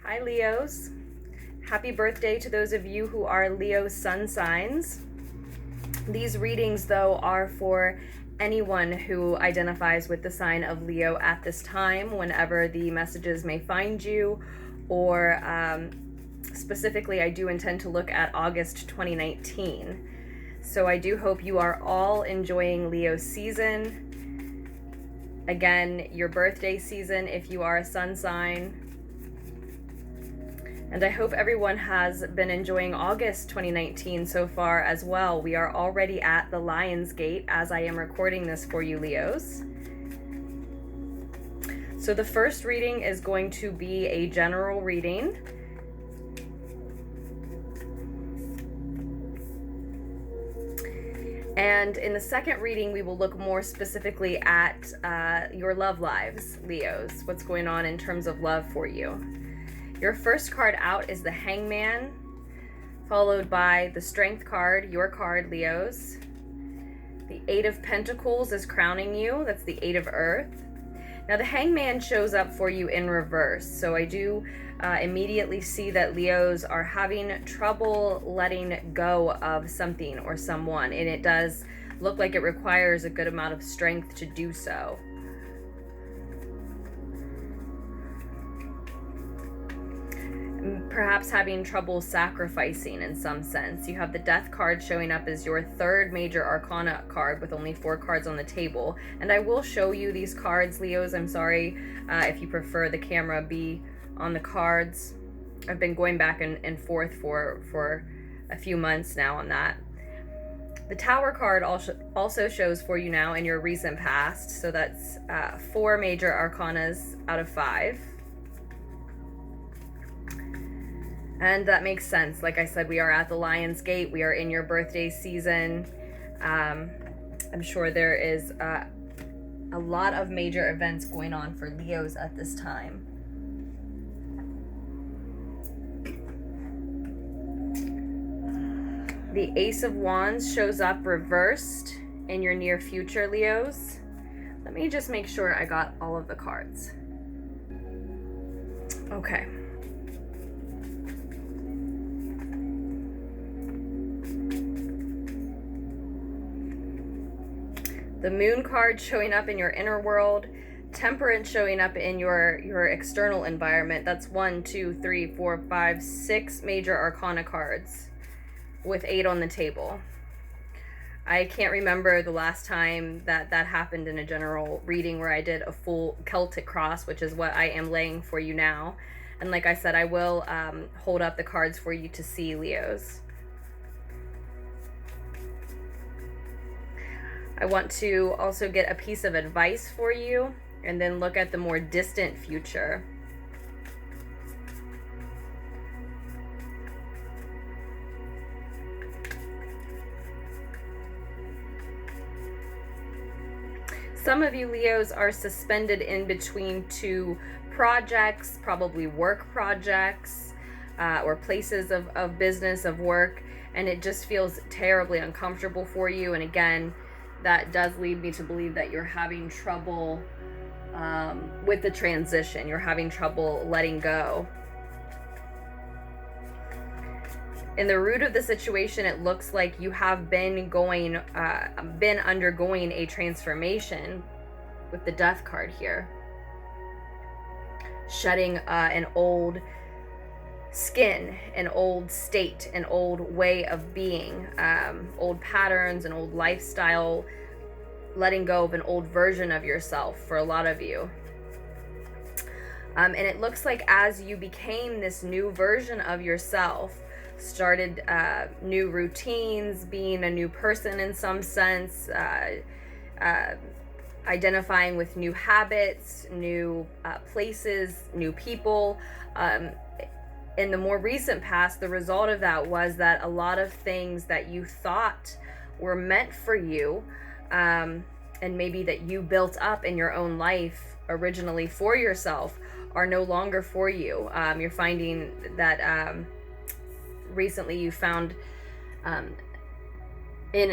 Hi Leos. Happy birthday to those of you who are Leo sun signs. These readings though are for anyone who identifies with the sign of Leo at this time, whenever the messages may find you, or specifically I do intend to look at August 2019. So I do hope you are all enjoying Leo season. Again, your birthday season if you are a sun sign. And I hope everyone has been enjoying August 2019 so far as well. We are already at the Lion's Gate as I am recording this for you, Leos. So the first reading is going to be a general reading. And in the second reading, we will look more specifically at your love lives, Leos. What's going on in terms of love for you. Your first card out is the Hangman, followed by the Strength card, your card, Leos. The Eight of Pentacles is crowning you. That's the Eight of Earth. Now the Hangman shows up for you in reverse. So I do immediately see that Leos are having trouble letting go of something or someone. And it does look like it requires a good amount of strength to do so. Perhaps having trouble sacrificing in some sense. You have the Death card showing up as your third major arcana card with only 4 cards on the table. And I will show you these cards, Leos. I'm sorry if you prefer the camera be on the cards. I've been going back and forth for a few months now on that. The Tower card also shows for you now in your recent past. So that's 4 major arcanas out of 5. And that makes sense. Like I said, we are at the Lion's Gate. We are in your birthday season. I'm sure there is a lot of major events going on for Leos at this time. The Ace of Wands shows up reversed in your near future, Leos. Let me just make sure I got all of the cards. Okay. The Moon card showing up in your inner world. Temperance showing up in your external environment. That's 1, 2, 3, 4, 5, 6 major arcana cards with 8 on the table. I can't remember the last time that happened in a general reading where I did a full Celtic cross, which is what I am laying for you now. And like I said, I will hold up the cards for you to see, Leos. I want to also get a piece of advice for you and then look at the more distant future. Some of you Leos are suspended in between 2 projects, probably work projects or places of business, of work, and it just feels terribly uncomfortable for you. And again, that does lead me to believe that you're having trouble with the transition. You're having trouble letting go. In the root of the situation, it looks like you have been undergoing a transformation with the Death card here. Shedding an old skin, an old state, an old way of being, old patterns, an old lifestyle, letting go of an old version of yourself for a lot of you. And it looks like as you became this new version of yourself, started new routines, being a new person in some sense, identifying with new habits, new places, new people. In the more recent past, the result of that was that a lot of things that you thought were meant for you, and maybe that you built up in your own life originally for yourself, are no longer for you. You're finding that recently you found in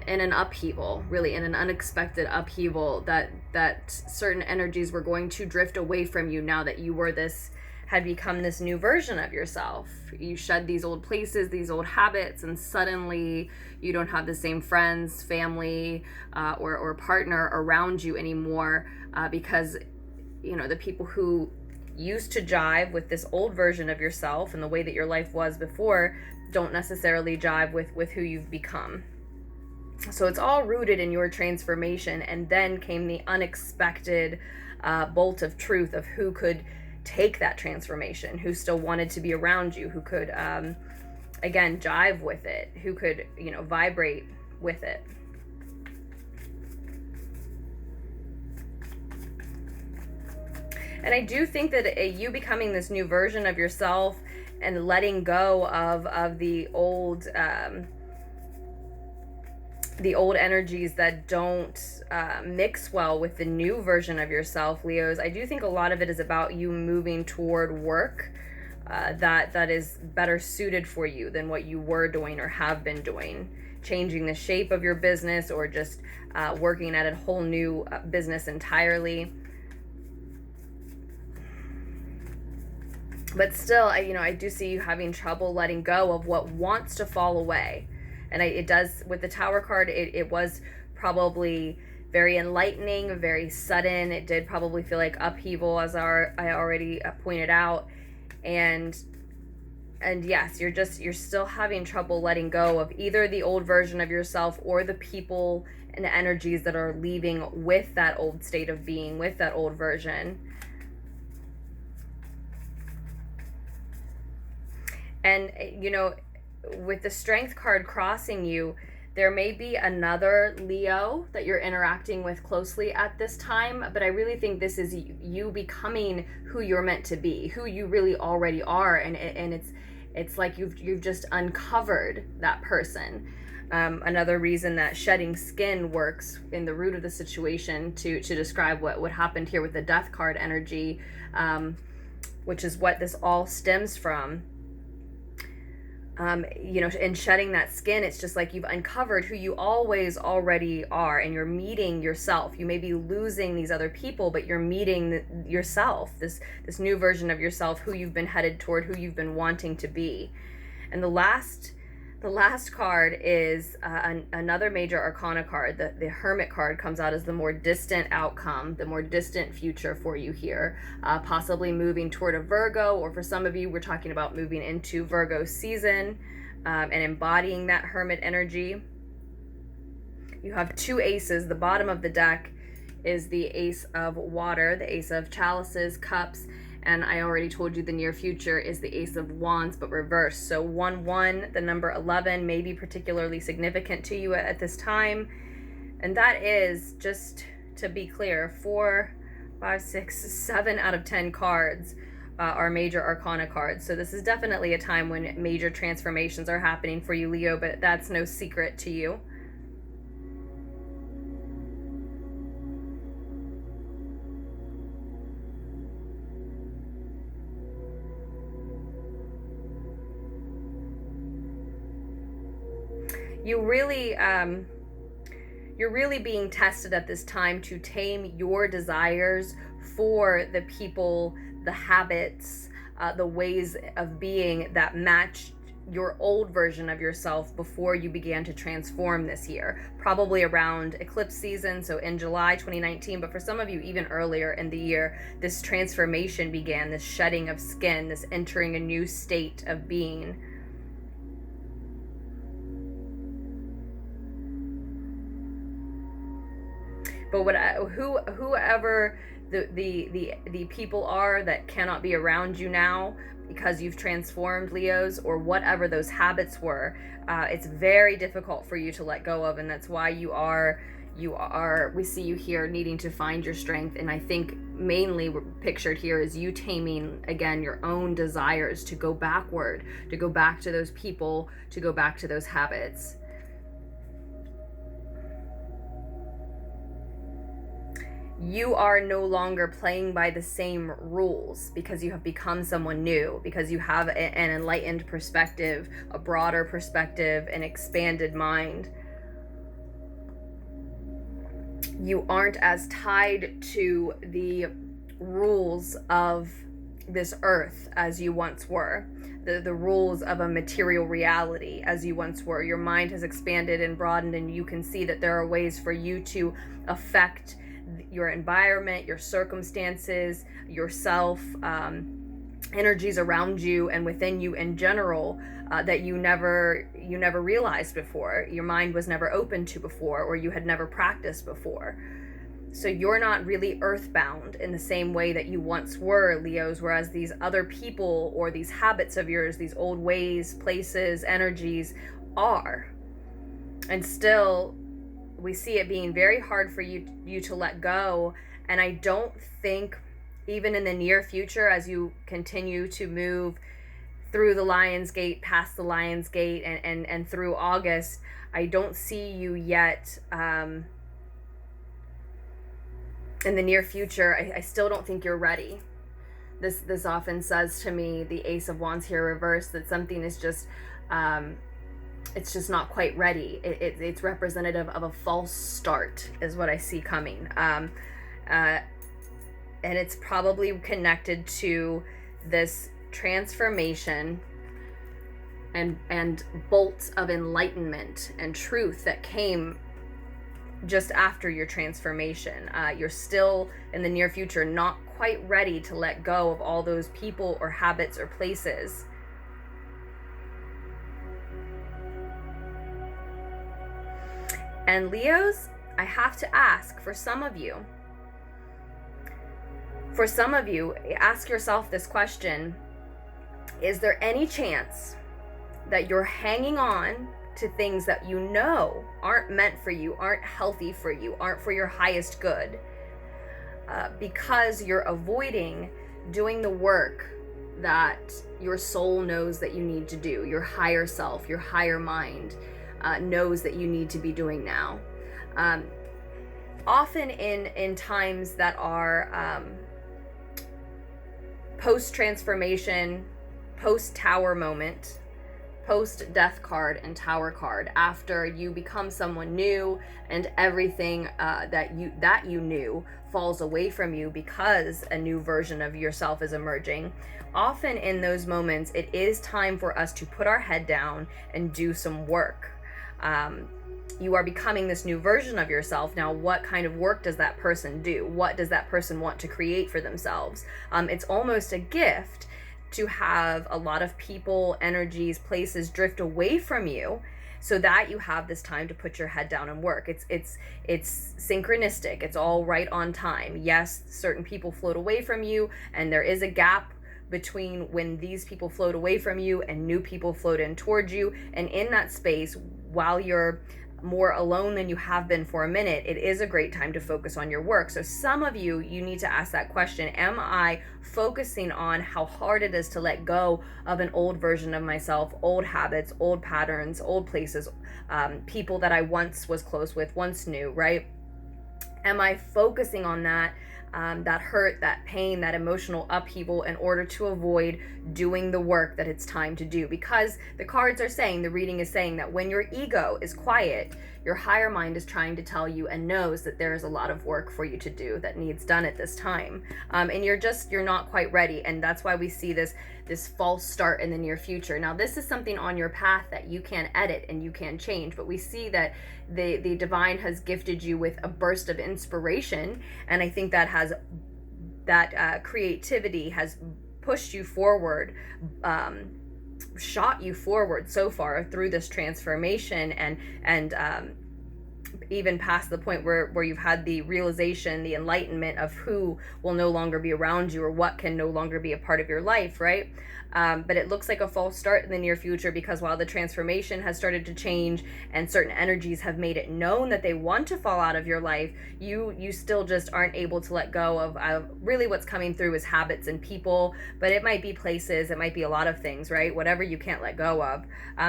an upheaval, really in an unexpected upheaval, that certain energies were going to drift away from you now that you were this had become this new version of yourself. You shed these old places, these old habits, and suddenly you don't have the same friends, family, or partner around you anymore, because, you know, the people who used to jive with this old version of yourself and the way that your life was before don't necessarily jive with who you've become. So it's all rooted in your transformation, and then came the unexpected bolt of truth of who could take that transformation, who still wanted to be around you, who could again jive with it, who could, you know, vibrate with it. And I do think that you becoming this new version of yourself and letting go of the old energies that don't mix well with the new version of yourself, Leos. I do think a lot of it is about you moving toward work that is better suited for you than what you were doing or have been doing. Changing the shape of your business, or just working at a whole new business entirely. But still, I do see you having trouble letting go of what wants to fall away. And it does, with the Tower card, it was probably very enlightening, very sudden. It did probably feel like upheaval, as I already pointed out. And yes, you're still having trouble letting go of either the old version of yourself or the people and the energies that are leaving with that old state of being, with that old version. And, you know, with the Strength card crossing you, there may be another Leo that you're interacting with closely at this time, but I really think this is you becoming who you're meant to be, who you really already are, and it's like you've just uncovered that person. Another reason that shedding skin works in the root of the situation to describe what happened here with the Death card energy, which is what this all stems from. You know, in shedding that skin, it's just like you've uncovered who you always already are, and you're meeting yourself. You may be losing these other people, but you're meeting yourself, this new version of yourself, who you've been headed toward, who you've been wanting to be. And the last card is another major arcana card. The Hermit card comes out as the more distant outcome, the more distant future for you here, possibly moving toward a Virgo, or for some of you, we're talking about moving into Virgo season and embodying that Hermit energy. You have two aces. The bottom of the deck is the Ace of Water, the Ace of Chalices, Cups, and I already told you the near future is the Ace of Wands, but reversed. So 1-1, the number 11, may be particularly significant to you at this time. And that is, just to be clear, 4, 5, 6, 7 out of 10 cards are major arcana cards. So this is definitely a time when major transformations are happening for you, Leo, but that's no secret to you. You're really being tested at this time to tame your desires for the people, the habits, the ways of being that match your old version of yourself before you began to transform this year, probably around eclipse season, so in July 2019, but for some of you even earlier in the year, this transformation began, this shedding of skin, this entering a new state of being. But whoever the people are that cannot be around you now because you've transformed, Leos, or whatever those habits were, it's very difficult for you to let go of, and that's why we see you here needing to find your strength. And I think mainly pictured here is you taming again your own desires to go backward, to go back to those people, to go back to those habits. You are no longer playing by the same rules because you have become someone new, because you have an enlightened perspective, a broader perspective, an expanded mind. You aren't as tied to the rules of this earth as you once were, the rules of a material reality as you once were. Your mind has expanded and broadened, and you can see that there are ways for you to affect your environment, your circumstances, yourself, energies around you and within you in general, that you never realized before. Your mind was never open to before, or you had never practiced before. So you're not really earthbound in the same way that you once were, Leos, whereas these other people or these habits of yours, these old ways, places, energies are. And still, we see it being very hard for you to let go. And I don't think, even in the near future, as you continue to move through the Lion's Gate, past the Lion's Gate, and through August, I don't see you yet, in the near future. I still don't think you're ready. This often says to me, the Ace of Wands here reversed, that something is just, it's just not quite ready. It's representative of a false start, is what I see coming. And it's probably connected to this transformation and bolts of enlightenment and truth that came just after your transformation. You're still, in the near future, not quite ready to let go of all those people or habits or places. And Leos, I have to ask, for some of you, ask yourself this question: is there any chance that you're hanging on to things that you know aren't meant for you, aren't healthy for you, aren't for your highest good, because you're avoiding doing the work that your soul knows that you need to do, your higher self, your higher mind knows that you need to be doing now? Often in times that are post-transformation, post-tower moment, post-death card and tower card, after you become someone new and everything that you knew falls away from you because a new version of yourself is emerging. Often in those moments, it is time for us to put our head down and do some work. You are becoming this new version of yourself. Now, what kind of work does that person do? What does that person want to create for themselves? It's almost a gift to have a lot of people, energies, places drift away from you, so that you have this time to put your head down and work. It's synchronistic. It's all right on time. Yes, certain people float away from you, and there is a gap between when these people float away from you and new people float in towards you. And in that space, while you're more alone than you have been for a minute, it is a great time to focus on your work. So some of you need to ask that question: am I focusing on how hard it is to let go of an old version of myself, old habits, old patterns, old places, people that I once was close with, once knew, right? Am I focusing on that hurt, that pain, that emotional upheaval, in order to avoid doing the work that it's time to do? Because the cards are saying, the reading is saying, that when your ego is quiet, your higher mind is trying to tell you and knows that there is a lot of work for you to do that needs done at this time. And you're not quite ready. And that's why we see this false start in the near future. Now, this is something on your path that you can edit and you can change, but we see that the divine has gifted you with a burst of inspiration. And I think that creativity has pushed you forward, shot you forward so far through this transformation, and even past the point where you've had the realization, the enlightenment of who will no longer be around you or what can no longer be a part of your life, right? But it looks like a false start in the near future, because while the transformation has started to change and certain energies have made it known that they want to fall out of your life, you still just aren't able to let go of really what's coming through is habits and people, but it might be places, it might be a lot of things, right? Whatever you can't let go of.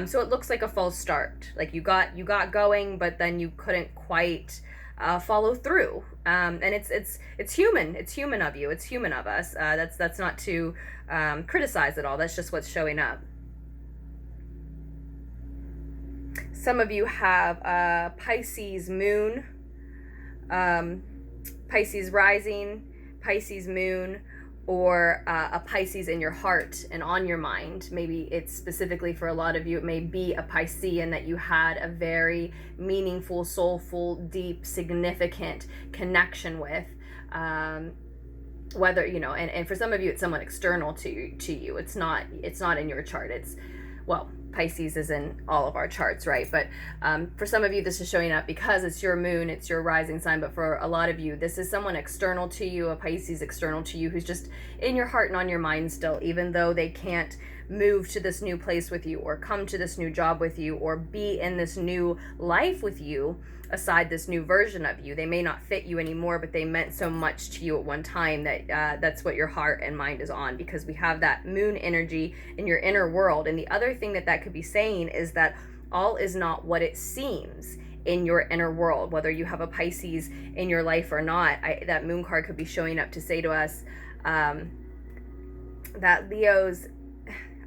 So it looks like a false start. Like you got going, but then you couldn't quite follow through. And it's human. It's human of you. It's human of us. That's not to criticize at all. That's just what's showing up. Some of you have Pisces moon, Pisces rising, Pisces moon, or a Pisces in your heart and on your mind. Maybe it's specifically for a lot of you, it may be a Piscean that you had a very meaningful, soulful, deep, significant connection with. Whether, you know, and for some of you, it's someone external to you. It's not in your chart. It's, well, Pisces is in all of our charts, right? But for some of you, this is showing up because it's your moon, it's your rising sign. But for a lot of you, this is someone external to you, a Pisces external to you, who's just in your heart and on your mind still, even though they can't move to this new place with you, or come to this new job with you, or be in this new life with you, aside this new version of you. They may not fit you anymore, but they meant so much to you at one time that that's what your heart and mind is on, because we have that moon energy in your inner world. And the other thing that could be saying is that all is not what it seems in your inner world, whether you have a Pisces in your life or not. That moon card could be showing up to say to us that Leos,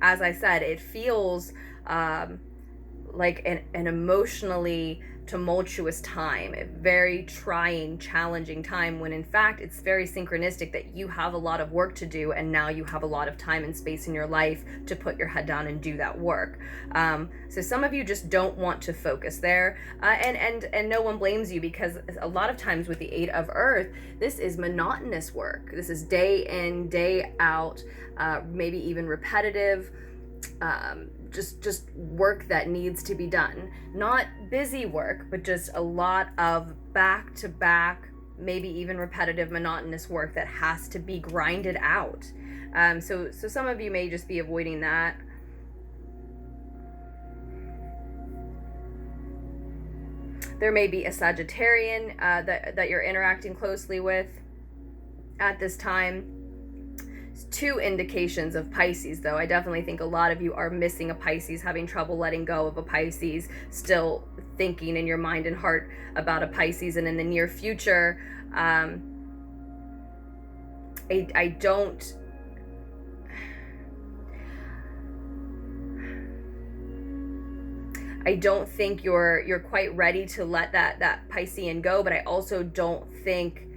as I said, it feels like an emotionally tumultuous time, a very trying, challenging time, when in fact it's very synchronistic that you have a lot of work to do, and now you have a lot of time and space in your life to put your head down and do that work. So some of you just don't want to focus there, and no one blames you, because a lot of times with the 8 of Earth, this is monotonous work. This is day in, day out, maybe even repetitive, just work that needs to be done. Not busy work, but just a lot of back-to-back, maybe even repetitive, monotonous work that has to be grinded out. So some of you may just be avoiding that. There may be a Sagittarian that you're interacting closely with at this time. 2 indications of Pisces, though. I definitely think a lot of you are missing a Pisces, having trouble letting go of a Pisces, still thinking in your mind and heart about a Pisces. And in the near future, I don't think you're quite ready to let that Piscean go, but I also don't think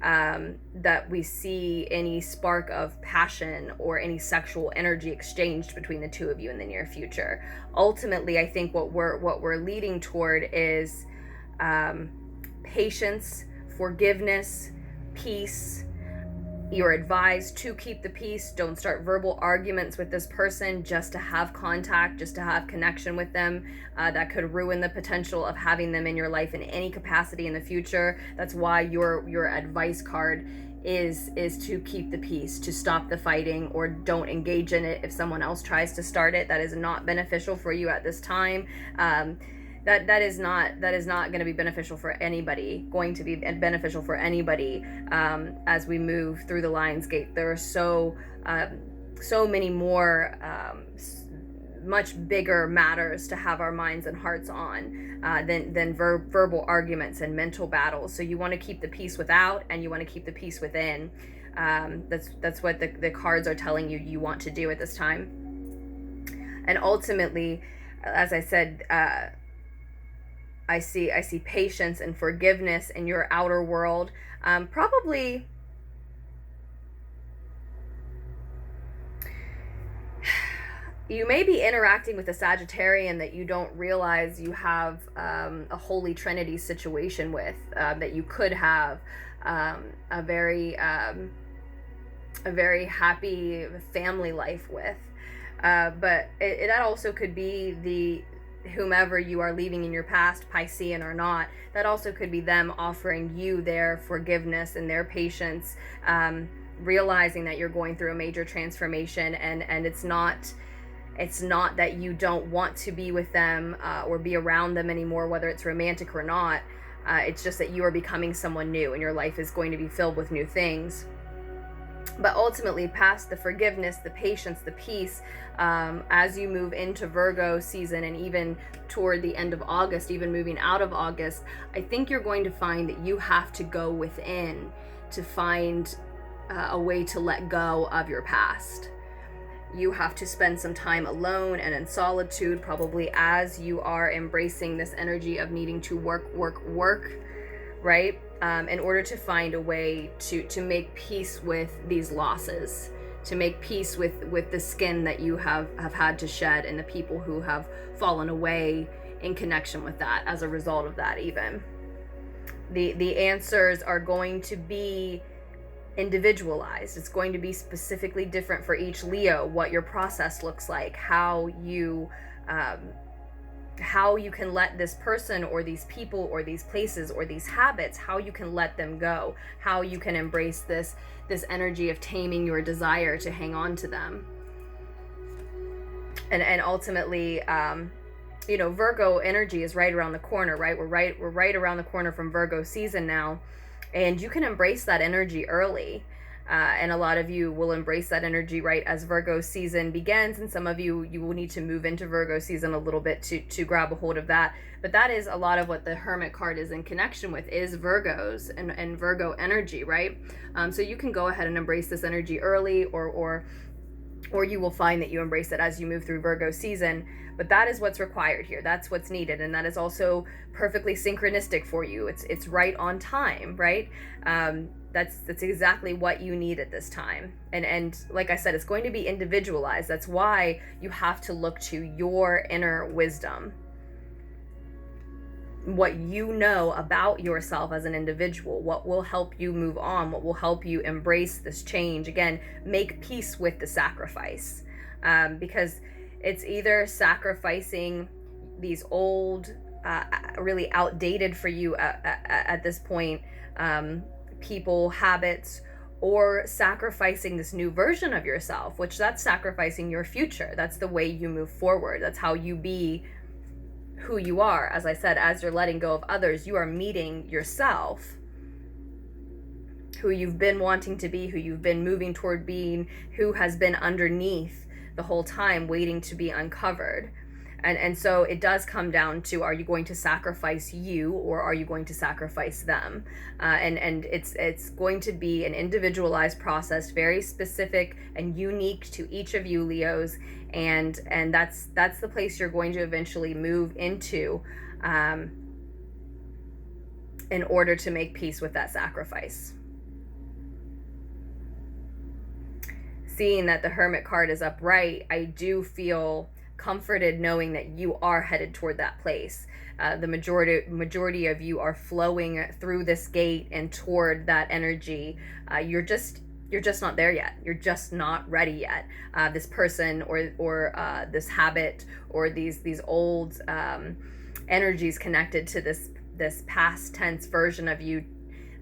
that we see any spark of passion or any sexual energy exchanged between the 2 of you in the near future. Ultimately, I think what we're leading toward is patience, forgiveness, peace. You're advised to keep the peace. Don't start verbal arguments with this person just to have contact, just to have connection with them. That could ruin the potential of having them in your life in any capacity in the future. That's why your advice card is to keep the peace, to stop the fighting, or don't engage in it if someone else tries to start it. That is not beneficial for you at this time. That is not going to be beneficial for anybody, as we move through the Lion's Gate. There are so many more much bigger matters to have our minds and hearts on than verbal arguments and mental battles. So you want to keep the peace without, and you want to keep the peace within. That's what the cards are telling you want to do at this time. And ultimately, as I said, I see patience and forgiveness in your outer world. Probably you may be interacting with a Sagittarian that you don't realize you have a Holy Trinity situation with, that you could have a very happy family life with. But that also could be the whomever you are leaving in your past, Piscean or not, that also could be them offering you their forgiveness and their patience, realizing that you're going through a major transformation, and it's not that you don't want to be with them or be around them anymore, whether it's romantic or not. It's just that you are becoming someone new, and your life is going to be filled with new things. But ultimately, past the forgiveness, the patience, the peace, as you move into Virgo season, and even toward the end of August, even moving out of August, I think you're going to find that you have to go within to find a way to let go of your past. You have to spend some time alone and in solitude, probably as you are embracing this energy of needing to work, right? in order to find a way to make peace with these losses, to make peace with the skin that you have had to shed, and the people who have fallen away in connection with that as a result of that. Even the answers are going to be individualized. It's going to be specifically different for each Leo, what your process looks like, how you can let this person or these people or these places or these habits, how you can let them go, how you can embrace this energy of taming your desire to hang on to them. And ultimately, Virgo energy is right around the corner, right? We're right around the corner from Virgo season now, and you can embrace that energy early. And a lot of you will embrace that energy right as Virgo season begins, and some of you will need to move into Virgo season a little bit to grab a hold of that. But that is a lot of what the Hermit card is in connection with, is Virgos and Virgo energy, right? So you can go ahead and embrace this energy early, or you will find that you embrace it as you move through Virgo season. But that is what's required here. That's what's needed, and that is also perfectly synchronistic for you. It's right on time, right? That's exactly what you need at this time. And like I said, it's going to be individualized. That's why you have to look to your inner wisdom, what you know about yourself as an individual, what will help you move on, what will help you embrace this change. Again, make peace with the sacrifice, because it's either sacrificing these old, really outdated for you at this point, people, habits, or sacrificing this new version of yourself, which that's sacrificing your future. That's the way you move forward. That's how you be who you are. As I said, as you're letting go of others, you are meeting yourself, who you've been wanting to be, who you've been moving toward being, who has been underneath the whole time waiting to be uncovered. And so it does come down to, are you going to sacrifice you, or are you going to sacrifice them? And it's going to be an individualized process, very specific and unique to each of you Leos, and that's the place you're going to eventually move into, in order to make peace with that sacrifice. Seeing that the Hermit card is upright, I do feel comforted knowing that you are headed toward that place. The majority of you are flowing through this gate and toward that energy. You're just not there yet. You're just not ready yet. This person or this habit or these old energies connected to this past tense version of you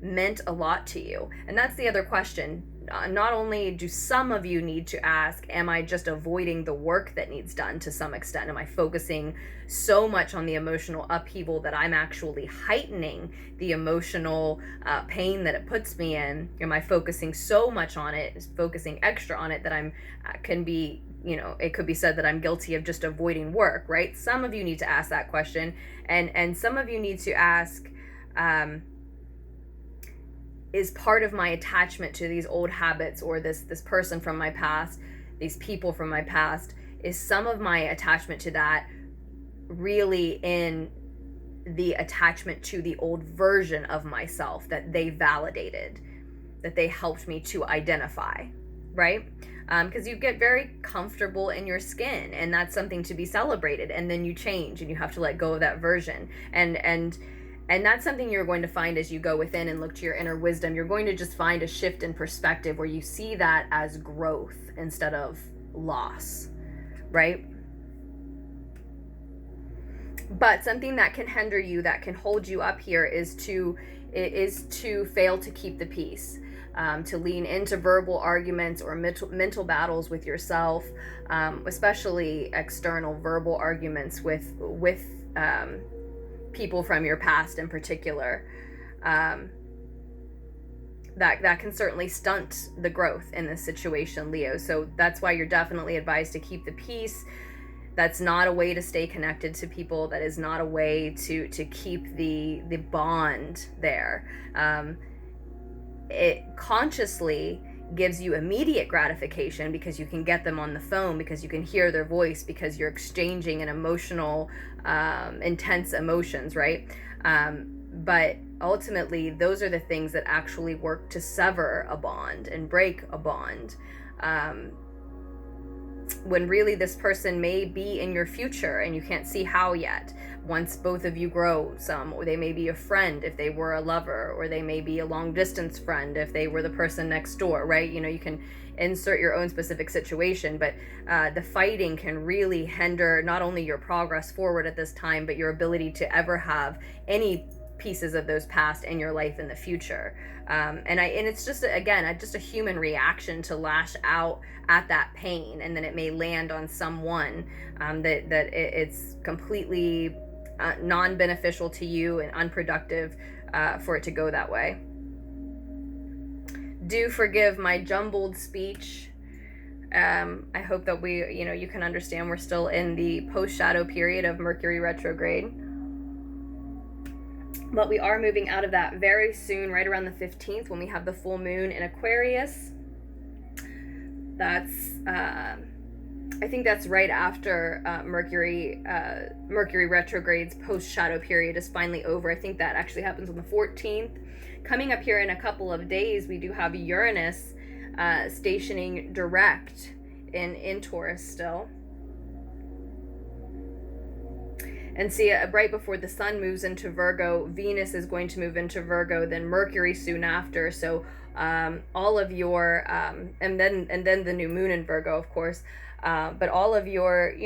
meant a lot to you. And that's the other question. Not only do some of you need to ask, am I just avoiding the work that needs done to some extent? Am I focusing so much on the emotional upheaval that I'm actually heightening the emotional pain that it puts me in? Am I focusing so much on it, focusing extra on it, that I'm can be, it could be said that I'm guilty of just avoiding work, right? Some of you need to ask that question, and some of you need to ask, is part of my attachment to these old habits, or this person from my past, these people from my past, is some of my attachment to that really in the attachment to the old version of myself that they validated, that they helped me to identify, right? Because you get very comfortable in your skin, and that's something to be celebrated, and then you change and you have to let go of that version, and that's something you're going to find as you go within and look to your inner wisdom. You're going to just find a shift in perspective where you see that as growth instead of loss, right? But something that can hinder you, that can hold you up here, is to fail to keep the peace, to lean into verbal arguments or mental battles with yourself, especially external verbal arguments with people from your past in particular. That can certainly stunt the growth in this situation, Leo. So that's why you're definitely advised to keep the peace. That's not a way to stay connected to people. That is not a way to keep the bond there. It consciously gives you immediate gratification because you can get them on the phone, because you can hear their voice, because you're exchanging an emotional, intense emotions, right? But ultimately, those are the things that actually work to sever a bond and break a bond. When really this person may be in your future and you can't see how yet. Once both of you grow some, or they may be a friend if they were a lover, or they may be a long distance friend if they were the person next door, right? You know, you can insert your own specific situation, but the fighting can really hinder not only your progress forward at this time, but your ability to ever have any pieces of those past in your life in the future. And it's just, again, just a human reaction to lash out at that pain, and then it may land on someone it's completely non-beneficial to you and unproductive for it to go that way. Do forgive my jumbled speech. I hope that you can understand we're still in the post-shadow period of Mercury retrograde. But we are moving out of that very soon, right around the 15th, when we have the full moon in Aquarius. That's, I think that's right after Mercury retrograde's post-shadow period is finally over. I think that actually happens on the 14th. Coming up here in a couple of days, we do have Uranus stationing direct in Taurus still. And see, right before the sun moves into Virgo, Venus is going to move into Virgo, then Mercury soon after. So all of your, and then the new moon in Virgo, of course, but all of your,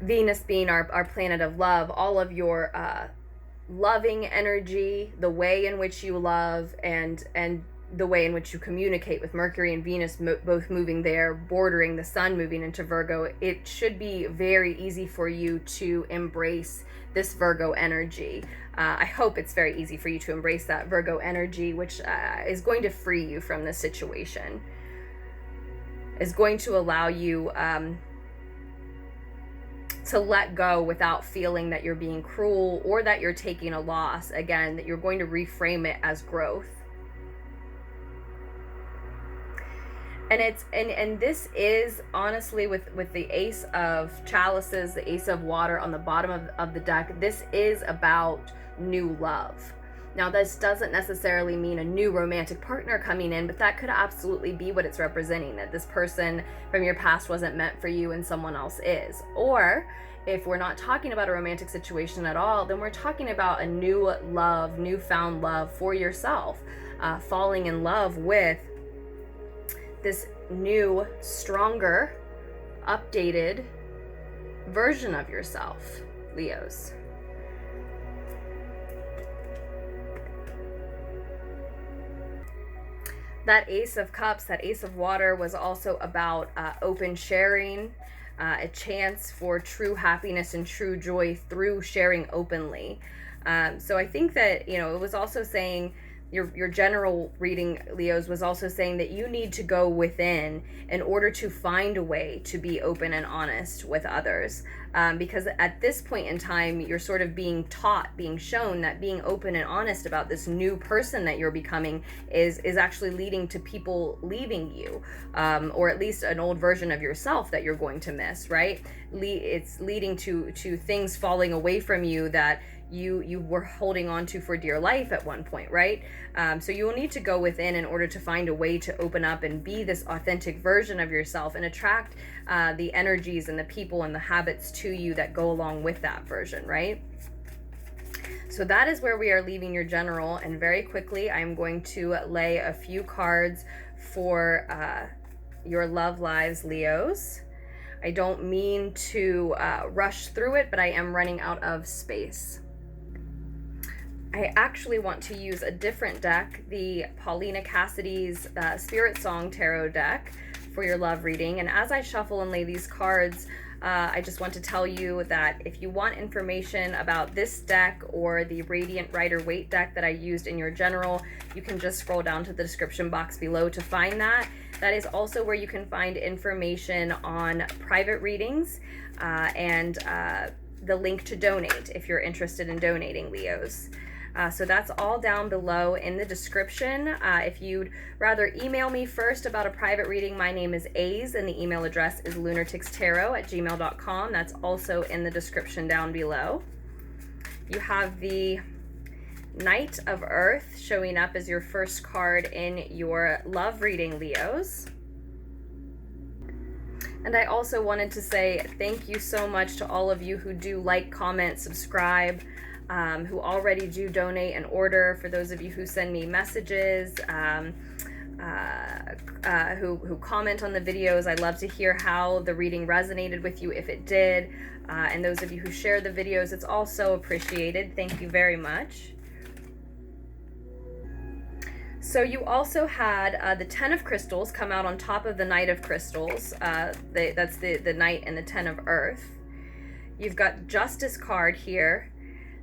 Venus being our planet of love, all of your loving energy, the way in which you love, and the way in which you communicate with Mercury and Venus both moving there, bordering the sun moving into Virgo, it should be very easy for you to embrace this Virgo energy. I hope it's very easy for you to embrace that Virgo energy, which is going to free you from this situation. Is going to allow you to let go without feeling that you're being cruel or that you're taking a loss. Again, that you're going to reframe it as growth. And this is honestly with the Ace of Chalices, the Ace of Water on the bottom of the deck, this is about new love. Now, this doesn't necessarily mean a new romantic partner coming in, but that could absolutely be what it's representing, that this person from your past wasn't meant for you and someone else is. Or if we're not talking about a romantic situation at all, then we're talking about a new love, newfound love for yourself, falling in love with this new, stronger, updated version of yourself, Leos. That Ace of Cups, that Ace of Water was also about open sharing, a chance for true happiness and true joy through sharing openly. So I think that, it was also saying, your general reading, Leos, was also saying that you need to go within in order to find a way to be open and honest with others. Because at this point in time, you're sort of being taught, being shown that being open and honest about this new person that you're becoming is actually leading to people leaving you, or at least an old version of yourself that you're going to miss, right? It's leading to things falling away from you that you were holding on to for dear life at one point, right? So you will need to go within in order to find a way to open up and be this authentic version of yourself and attract the energies and the people and the habits to you that go along with that version, right? So that is where we are leaving your general, and very quickly I'm going to lay a few cards for your love lives, Leos. I don't mean to rush through it, but I am running out of space. I actually want to use a different deck, the Paulina Cassidy's SpirtSong Tarot deck for your love reading. And as I shuffle and lay these cards, I just want to tell you that if you want information about this deck or the Radiant Rider-Waite deck that I used in your general, you can just scroll down to the description box below to find that. That is also where you can find information on private readings and the link to donate if you're interested in donating, Leos. So that's all down below in the description. If you'd rather email me first about a private reading, my name is Aze, and the email address is lunartickstarot@gmail.com. That's also in the description down below. You have the Knight of Earth showing up as your first card in your love reading, Leos. And I also wanted to say thank you so much to all of you who do like, comment, subscribe, who already do donate and order, for those of you who send me messages, who comment on the videos. I love to hear how the reading resonated with you, if it did, and those of you who share the videos, it's all so appreciated. Thank you very much. So you also had the 10 of Crystals come out on top of the Knight of Crystals. That's the Knight and the 10 of Earth. You've got Justice card here,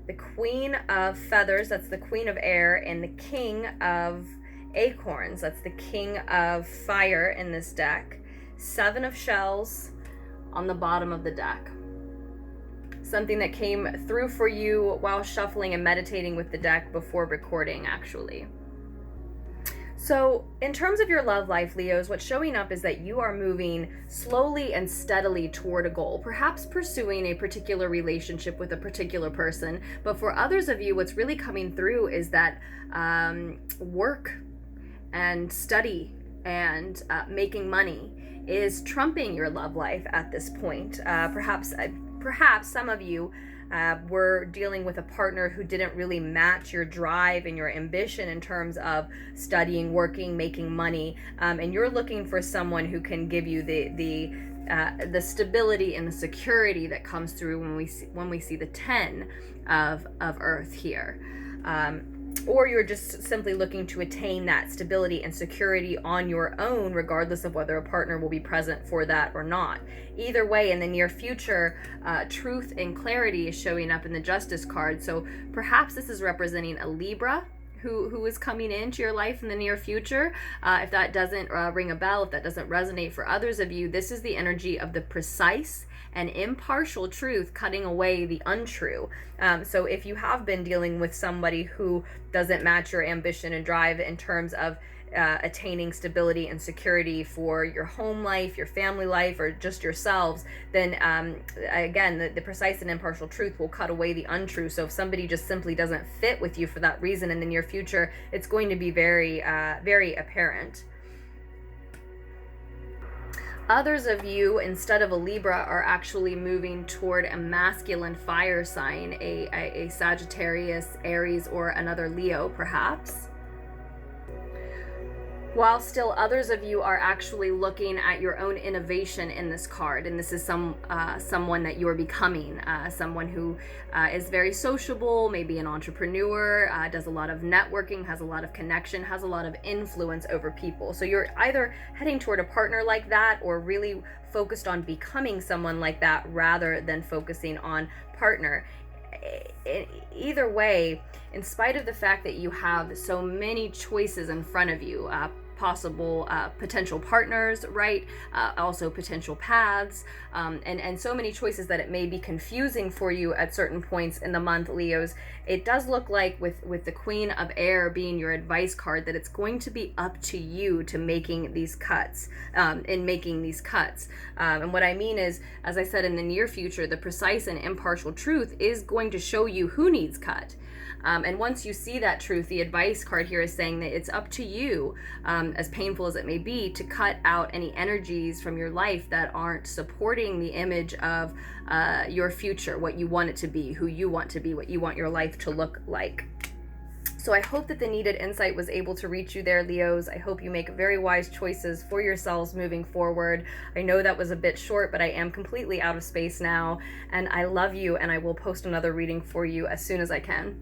the Queen of Feathers, that's the Queen of Air, and the King of Acorns, that's the King of Fire in this deck. 7 of Shells on the bottom of the deck. Something that came through for you while shuffling and meditating with the deck before recording, actually. So in terms of your love life, Leos, what's showing up is that you are moving slowly and steadily toward a goal, perhaps pursuing a particular relationship with a particular person. But for others of you, what's really coming through is that work and study and making money is trumping your love life at this point. Perhaps some of you were dealing with a partner who didn't really match your drive and your ambition in terms of studying, working, making money, and you're looking for someone who can give you the stability and the security that comes through when we see the 10 of Earth here. Or you're just simply looking to attain that stability and security on your own, regardless of whether a partner will be present for that or not. Either way, in the near future, truth and clarity is showing up in the Justice card. So perhaps this is representing a Libra who is coming into your life in the near future. If that doesn't ring a bell, if that doesn't resonate for others of you, this is the energy of the precise and impartial truth cutting away the untrue. So if you have been dealing with somebody who doesn't match your ambition and drive in terms of attaining stability and security for your home life, your family life, or just yourselves, then again, the precise and impartial truth will cut away the untrue. So if somebody just simply doesn't fit with you for that reason in the near future, it's going to be very, very apparent. Others of you, instead of a Libra, are actually moving toward a masculine fire sign, a Sagittarius, Aries, or another Leo, perhaps. While still others of you are actually looking at your own innovation in this card, and this is someone that you are becoming, someone who is very sociable, maybe an entrepreneur, does a lot of networking, has a lot of connection, has a lot of influence over people. So you're either heading toward a partner like that, or really focused on becoming someone like that rather than focusing on partner. Either way, in spite of the fact that you have so many choices in front of you, possible potential partners, right? Also potential paths, and so many choices that it may be confusing for you at certain points in the month, Leos. It does look like with the Queen of Air being your advice card, that it's going to be up to you to making these cuts, and what I mean is, as I said, in the near future, the precise and impartial truth is going to show you who needs cut. And once you see that truth, the advice card here is saying that it's up to you, as painful as it may be, to cut out any energies from your life that aren't supporting the image of your future, what you want it to be, who you want to be, what you want your life to look like. So I hope that the needed insight was able to reach you there, Leos. I hope you make very wise choices for yourselves moving forward. I know that was a bit short, but I am completely out of space now, and I love you, and I will post another reading for you as soon as I can.